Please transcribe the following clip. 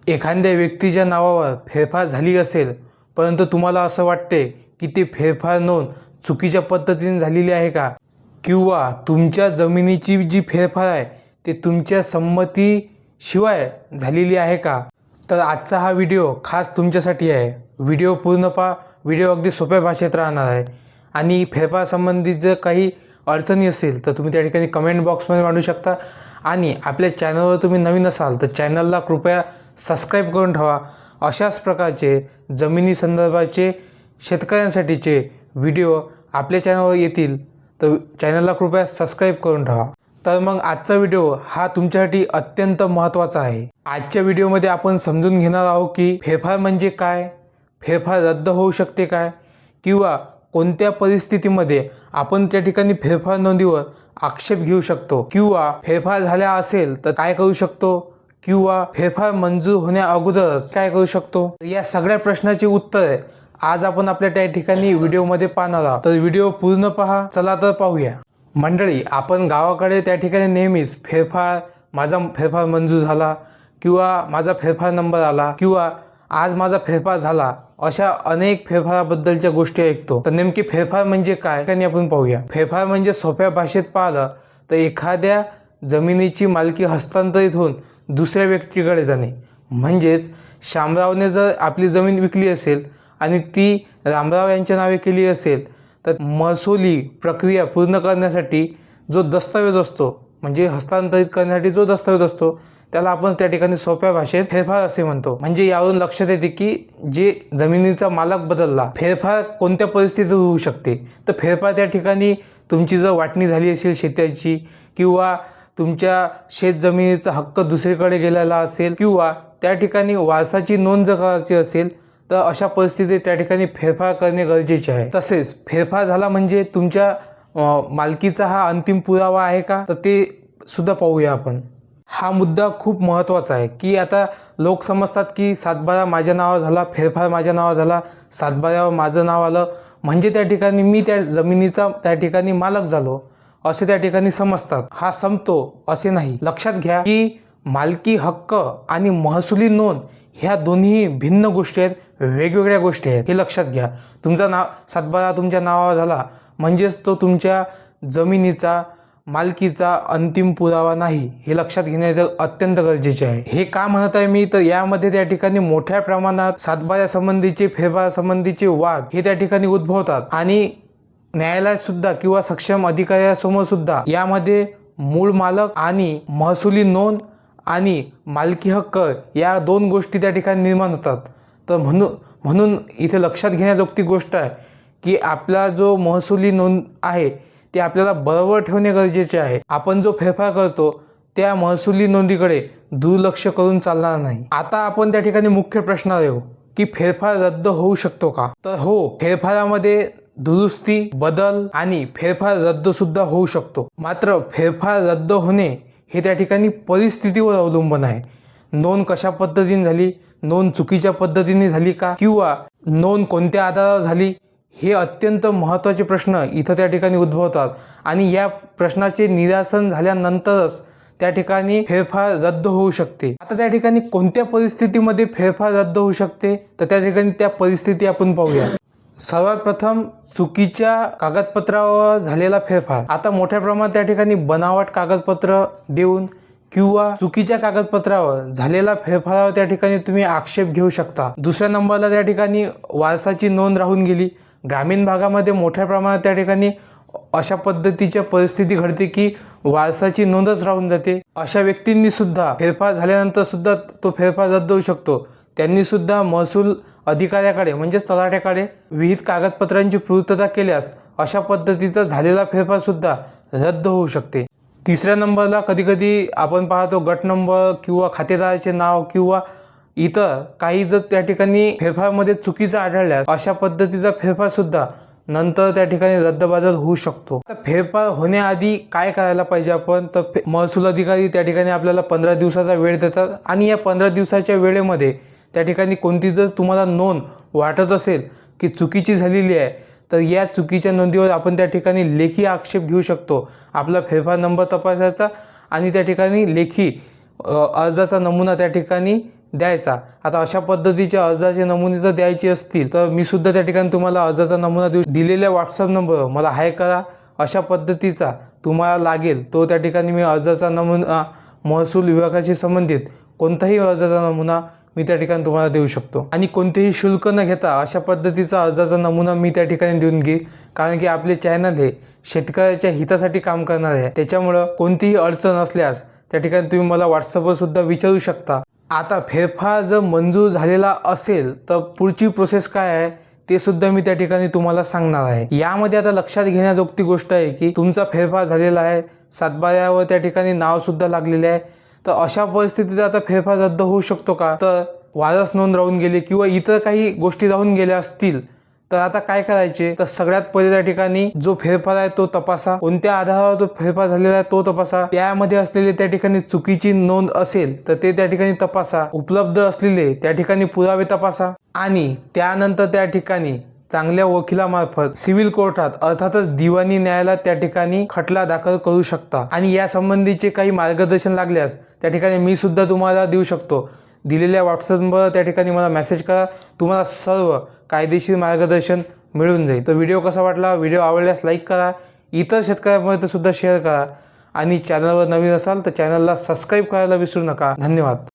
एखाद्या व्यक्तीच्या नावावर फेरफार झाली असेल, परंतु तुम्हाला असं वाटते की ती फेरफार नोंद चुकीच्या पद्धतीने झालेली आहे का? किंवा तुमच्या जमिनीची जी फेरफार आहे ते तुमच्या संमतीशिवाय झालेली आहे का? तर आजचा हा व्हिडिओ खास तुमच्यासाठी आहे. व्हिडिओ पूर्ण पहा. व्हिडिओ अगदी सोप्या भाषेत राहणार आहे आणि फेरफार संबंधित जर काही अडचणी असेल तर तुम्ही त्या ठिकाणी कमेंट बॉक्समध्ये मांडू शकता. आणि आपल्या चॅनलवर तुम्ही नवीन असाल तर चॅनलला कृपया सबस्क्राईब करून ठेवा. अशाच प्रकारचे जमिनी संदर्भाचे शेतकऱ्यांसाठीचे व्हिडिओ आपल्या चॅनलवर येतील, तर चॅनलला कृपया सबस्क्राईब करून ठेवा. तर मग आजचा व्हिडिओ हा तुमच्यासाठी अत्यंत महत्त्वाचा आहे. आजच्या व्हिडिओमध्ये आपण समजून घेणार आहोत की फेरफार म्हणजे काय, फेरफार रद्द होऊ शकते काय, किंवा कोणत्या परिस्थितीमध्ये आपण त्या ठिकाणी फेरफार नोंदीवर आक्षेप घेऊ शकतो, किंवा फेरफार झाल्या असेल तर काय करू शकतो, किंवा फेरफार मंजूर होण्या अगोदरच काय करू शकतो. या सगळ्या प्रश्नाची उत्तरे आज आपण आपल्या त्या ठिकाणी व्हिडिओमध्ये पाहणार आहोत. तर व्हिडिओ पूर्ण पहा. चला तर पाहूया. मंडळी, आपण गावाकडे त्या ठिकाणी नेहमीच माझा फेरफार मंजूर झाला, किंवा माझा फेरफार नंबर आला, किंवा आज माझा फेरफार झाला, अशा अनेक फेरफाराबद्दलच्या गोष्टी ऐकतो. तर नेमकी फेरफार म्हणजे काय त्याने आपण पाहूया. फेरफार म्हणजे सोप्या भाषेत पाहिलं तर एखाद्या जमिनीची मालकी हस्तांतरित होऊन दुसऱ्या व्यक्तीकडे जाणे. म्हणजेच शामरावने जर आपली जमीन विकली असेल आणि ती रामराव यांच्या नावे केली असेल, तर महसुली प्रक्रिया पूर्ण करण्यासाठी जो दस्तऐवज असतो, म्हणजे हस्तांतरित करण्यासाठी जो दस्तऐवज असतो, त्याला आपण त्या ठिकाणी सोप्या भाषेत फेरफार असे म्हणतो. म्हणजे यावरून लक्षात येते की जे जमिनीचा मालक बदलला, फेरफार कोणत्या परिस्थितीत होऊ शकते. तर फेरफार त्या ठिकाणी तुमची जर वाटणी झाली असेल शेताची, किंवा तुमच्या शेत जमिनीचा हक्क दुसरीकडे गेलेला असेल, किंवा त्या ठिकाणी वारसाची नोंद जर करायची असेल, तर अशा परिस्थितीत त्या ठिकाणी फेरफार करणे गरजेचे आहे. तसेच फेरफार झाला म्हणजे तुमच्या मालकीचा हा अंतिम पुरावा आहे का, तर ते सुद्धा पाहूया आपण. हा मुद्दा खूप महत्त्वाचा आहे की आता लोक समजतात की सातबारा माझ्या नावावर झाला, फेरफार माझ्या नावावर झाला, सातबाऱ्यावर माझं नाव आलं म्हणजे त्या ठिकाणी मी त्या जमिनीचा त्या ठिकाणी मालक झालो, असे त्या ठिकाणी समजतात. हा संपतो असे नाही. लक्षात घ्या की मालकी हक्क आणि महसुली नोंद ह्या दोन्ही भिन्न गोष्टी आहेत, वेगवेगळ्या गोष्टी आहेत. हे लक्षात घ्या. तुमचा सातबारा तुमच्या नावावर झाला म्हणजेच तो तुमच्या जमिनीचा मालकीचा अंतिम पुरावा नाही, हे लक्षात घेणे अत्यंत गरजेचे आहे. हे का म्हणत आहे मी, तर यामध्ये त्या ठिकाणी मोठ्या प्रमाणात सातबाऱ्या संबंधीचे, फेरफार संबंधीचे वाद हे त्या ठिकाणी उद्भवतात आणि न्यायालयात सुद्धा किंवा सक्षम अधिकाऱ्यासमोर सुद्धा यामध्ये मूळ मालक आणि महसुली नोंद आणि मालकी हक्क या दोन गोष्टी त्या ठिकाणी निर्माण होतात. तर म्हणून इथे लक्षात घेण्याजोगती गोष्ट आहे की आपला जो महसुली नोंद आहे ते आपल्याला बरोबर ठेवणे गरजेचे आहे. आपण जो फेरफार करतो त्या महसुली नोंदीकडे दुर्लक्ष करून चालणार नाही. आता आपण त्या ठिकाणी मुख्य प्रश्नावर येऊ की फेरफार रद्द होऊ शकतो का. तर हो, फेरफारामध्ये दुरुस्ती, बदल आणि फेरफार रद्द सुद्धा होऊ शकतो. मात्र फेरफार रद्द होणे हे त्या ठिकाणी परिस्थितीवर अवलंबून आहे. नोंद कशा पद्धतीने झाली, नोंद चुकीच्या पद्धतीने झाली का, किंवा नोंद कोणत्या आधारावर झाली, हे अत्यंत महत्त्वाचे प्रश्न इथं त्या ठिकाणी उद्भवतात आणि या प्रश्नाचे निरासन झाल्यानंतरच त्या ठिकाणी फेरफार रद्द होऊ शकते. आता त्या ठिकाणी कोणत्या परिस्थितीमध्ये फेरफार रद्द होऊ शकते, तर त्या ठिकाणी त्या परिस्थिती आपण पाहूया. सर्वात प्रथम, चुकीच्या कागदपत्रावर झालेला फेरफार. आता मोठ्या प्रमाणात त्या ठिकाणी बनावट कागदपत्र देऊन किंवा चुकीच्या कागदपत्रावर झालेला फेरफारावर त्या ठिकाणी तुम्ही आक्षेप घेऊ शकता. दुसऱ्या नंबरला त्या ठिकाणी वारसाची नोंद राहून गेली. ग्रामीण भागामध्ये मोठ्या प्रमाणात त्या ठिकाणी अशा पद्धतीच्या परिस्थिती घडते की वारसाची नोंदच राहून जाते. अशा व्यक्तींनी सुद्धा फेरफार झाल्यानंतर सुद्धा तो फेरफार रद्द होऊ शकतो. त्यांनी सुद्धा महसूल अधिकाऱ्याकडे म्हणजेच तलाठ्याकडे विहित कागदपत्रांची पूर्तता केल्यास अशा पद्धतीचा झालेला फेरफार सुद्धा रद्द होऊ शकते. तिसऱ्या नंबरला कधीकधी आपण पाहतो गट नंबर किंवा खातेदाराचे नाव किंवा इतर काही जर त्या ठिकाणी फेरफारमध्ये चुकीचं आढळल्यास अशा पद्धतीचा फेरफार सुद्धा नंतर त्या ठिकाणी रद्दबातल होऊ शकतो. तर फेरफार होण्याआधी काय करायला पाहिजे आपण, तर महसूल अधिकारी त्या ठिकाणी आपल्याला 15 दिवसाचा वेळ देतात आणि या 15 दिवसाच्या वेळेमध्ये त्या ठिकाणी कोणती जर तुम्हाला नोंद वाटत असेल की चुकीची झालेली आहे, तर या चुकीच्या नोंदीवर आपण त्या ठिकाणी लेखी आक्षेप घेऊ शकतो. आपला फेरफार नंबर तपासायचा आणि त्या ठिकाणी लेखी अर्जाचा नमुना त्या ठिकाणी द्यायचा. आता अशा पद्धतीचे अर्जाचे नमुने जर द्यायचे असतील तर मी सुद्धा त्या ठिकाणी तुम्हाला अर्जाचा नमुना देऊ. दिलेल्या व्हॉट्सअप नंबरवर मला हाय करा. अशा पद्धतीचा तुम्हाला लागेल तो त्या ठिकाणी मी अर्जाचा नमुना, महसूल विभागाशी संबंधित कोणताही अर्जाचा नमुना मी त्या ठिकाणी तुम्हाला देऊ शकतो. आणि कोणतेही शुल्क न घेता अशा पद्धतीचा अर्जाचा नमुना मी त्या ठिकाणी देऊन घेईल. कारण की आपले चॅनल हे शेतकऱ्याच्या हितासाठी काम करणार आहे. त्याच्यामुळं कोणतीही अडचण असल्यास त्या ठिकाणी तुम्ही मला व्हॉट्सअपवर सुद्धा विचारू शकता. आता फेरफार जर मंजूर झालेला असेल तर पुढची प्रोसेस काय आहे ते सुद्धा मी त्या ठिकाणी तुम्हाला सांगणार आहे. यामध्ये आता लक्षात घेण्याजोगती गोष्ट आहे की तुमचा फेरफार झालेला आहे, सातबाऱ्यावर त्या ठिकाणी नाव सुद्धा लागलेले आहे. तर अशा परिस्थितीत आता फेरफार रद्द होऊ शकतो का? तर वारस नोंद राहून गेली किंवा इतर काही गोष्टी राहून गेल्या असतील तर आता काय करायचे? तर सगळ्यात पहिले त्या ठिकाणी जो फेरफार आहे तो तपासा. कोणत्या आधारावर तो फेरफार झालेला आहे तो तपासा. त्यामध्ये असलेले त्या ठिकाणी चुकीची नोंद असेल तर ते त्या ठिकाणी तपासा. उपलब्ध असलेले त्या ठिकाणी पुरावे तपासा. आणि त्यानंतर त्या ठिकाणी चांगल्या वकिलामार्फत सिव्हिल कोर्टात अर्थातच दिवाणी न्यायालयात त्या ठिकाणी खटला दाखल करू शकता. आणि या संबंधीचे काही मार्गदर्शन लागल्यास त्या ठिकाणी मी सुद्धा तुम्हाला देऊ शकतो. दिलेल्या व्हॉट्सअपवर त्या ठिकाणी मला मेसेज करा. तुम्हाला सर्व कायदेशीर मार्गदर्शन मिळून जाईल. तर व्हिडिओ कसा वाटला? व्हिडिओ आवडल्यास लाईक करा, इतर शेतकऱ्यांमध्ये सुद्धा शेअर करा आणि चॅनलवर नवीन असाल तर चॅनलला सबस्क्राईब करायला विसरू नका. धन्यवाद.